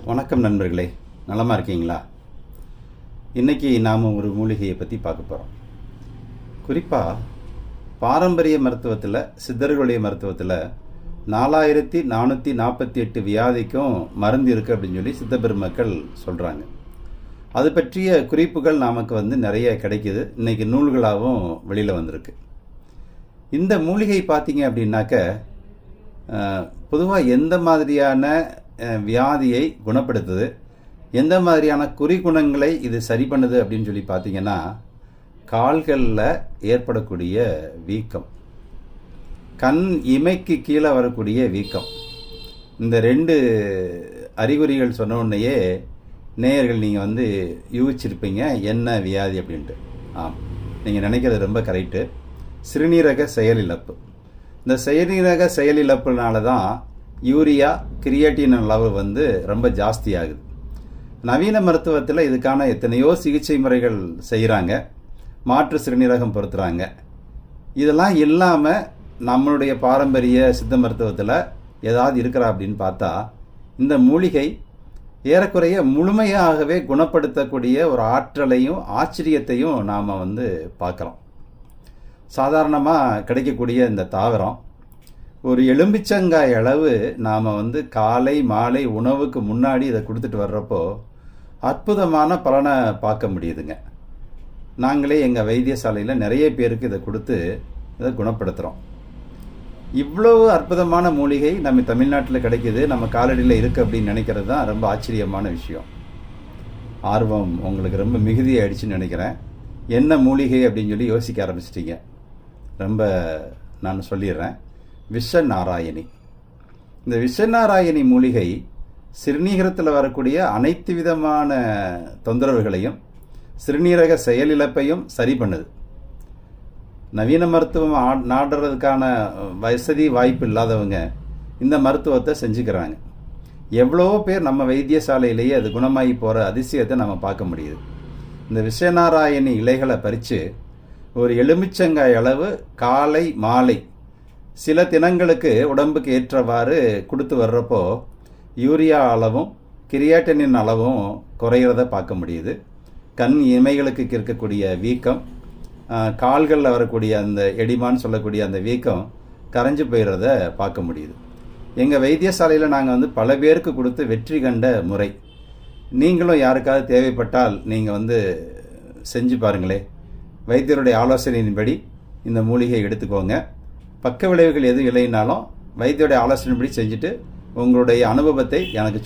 வணக்கம் நண்பர்களே, நலமாக இருக்கீங்களா? இன்றைக்கி நாம் ஒரு மூலிகையை பற்றி பார்க்க போகிறோம். குறிப்பாக பாரம்பரிய மருத்துவத்தில், சித்தர்களுடைய மருத்துவத்தில் 4448 வியாதிக்கும் மருந்து இருக்குது அப்படின்னு சொல்லி சித்த பெருமக்கள் சொல்கிறாங்க. அது பற்றிய குறிப்புகள் நமக்கு நிறைய கிடைக்கிது. இன்றைக்கி நூல்களாகவும் வெளியில் வந்திருக்கு. இந்த மூலிகை பார்த்தீங்க அப்படின்னாக்க பொதுவாக எந்த மாதிரியான வியாதியை குணப்படுத்துது, எந்த மாதிரியான குறிகுணங்களை இது சரி பண்ணுது அப்படின்னு சொல்லி பார்த்தீங்கன்னா, கால்களில் ஏற்படக்கூடிய வீக்கம், கண் இமைக்கு கீழே வரக்கூடிய வீக்கம், இந்த 2 அறிகுறிகள் சொன்ன உடனேயே நேயர்கள் நீங்கள் யூகிச்சிருப்பீங்க என்ன வியாதி அப்படின்ட்டு. நீங்கள் நினைக்கிறது ரொம்ப கரெக்டு. சிறுநீரக செயலிழப்பு. இந்த சிறுநீரக செயலிழப்புனால தான் யூரியா, கிரியேட்டின் அளவு ரொம்ப ஜாஸ்தி ஆகுது. நவீன மருத்துவத்தில் இதுக்கான எத்தனையோ சிகிச்சை முறைகள் செய்கிறாங்க, மாற்று சிறுநீரகம் பொருத்துகிறாங்க. இதெல்லாம் இல்லாமல் நம்மளுடைய பாரம்பரிய சித்த மருத்துவத்தில் ஏதாவது இருக்கிறா அப்படின்னு பார்த்தா, இந்த மூலிகை ஏறக்குறைய முழுமையாகவே குணப்படுத்தக்கூடிய ஒரு ஆற்றலையும் ஆச்சரியத்தையும் நாம் பார்க்குறோம். சாதாரணமாக கிடைக்கக்கூடிய இந்த தாவரம் ஒரு எலும்பிச்சங்காய் அளவு நாம் காலை மாலை உணவுக்கு முன்னாடி இதை கொடுத்துட்டு வர்றப்போ அற்புதமான பலனை பார்க்க முடியுதுங்க. நாங்களே எங்கள் வைத்தியசாலையில் நிறைய பேருக்கு இதை கொடுத்து இதை குணப்படுத்துகிறோம். இவ்வளவு அற்புதமான மூலிகை நம்ம தமிழ்நாட்டில் கிடைக்கிது, நம்ம காலடியில் இருக்குது அப்படின்னு நினைக்கிறது தான் ரொம்ப ஆச்சரியமான விஷயம். ஆர்வம் உங்களுக்கு ரொம்ப மிகுதியாயிடுச்சுன்னு நினைக்கிறேன். என்ன மூலிகை அப்படின்னு சொல்லி யோசிக்க ஆரம்பிச்சிட்டிங்க. ரொம்ப நான் சொல்லிடுறேன். விஷநாராயணி. இந்த விஷநாராயணி மூலிகை சிறுநீரகத்தில் வரக்கூடிய அனைத்து விதமான தொந்தரவுகளையும் சிறுநீரக செயலிழப்பையும் சரி பண்ணுது. நவீன மருத்துவம் நாடுறதுக்கான வசதி வாய்ப்பு இல்லாதவங்க இந்த மருத்துவத்தை செஞ்சுக்கிறாங்க. எவ்வளோ பேர் நம்ம வைத்தியசாலையிலேயே அது குணமாகி போகிற அதிசயத்தை நம்ம பார்க்க முடியுது. இந்த விஷநாராயணி இலைகளை பறித்து ஒரு எலுமிச்சங்காய் அளவு காலை மாலை சில தினங்களுக்கு உடம்புக்கு ஏற்றவாறு கொடுத்து வர்றப்போ யூரியா அளவும் கிரியாட்டினின் அளவும் குறைகிறத பார்க்க முடியுது. கண் இமைகளுக்கு இருக்கக்கூடிய வீக்கம், கால்களில் வரக்கூடிய அந்த எடிமான்னு சொல்லக்கூடிய அந்த வீக்கம் கரைஞ்சு போயிடுறத பார்க்க முடியுது. எங்கள் வைத்தியசாலையில் நாங்கள் பல பேருக்கு கொடுத்து வெற்றி கண்ட முறை. நீங்களும் யாருக்காவது தேவைப்பட்டால் நீங்கள் செஞ்சு பாருங்களே. வைத்தியருடைய ஆலோசனையின்படி இந்த மூலிகையை எடுத்துக்கோங்க. பக்க விளைவுகள் எதுவும் இல்லைனாலும் வைத்தியருடைய ஆலோசனைப்படி செஞ்சுட்டு உங்களுடைய அனுபவத்தை எனக்கு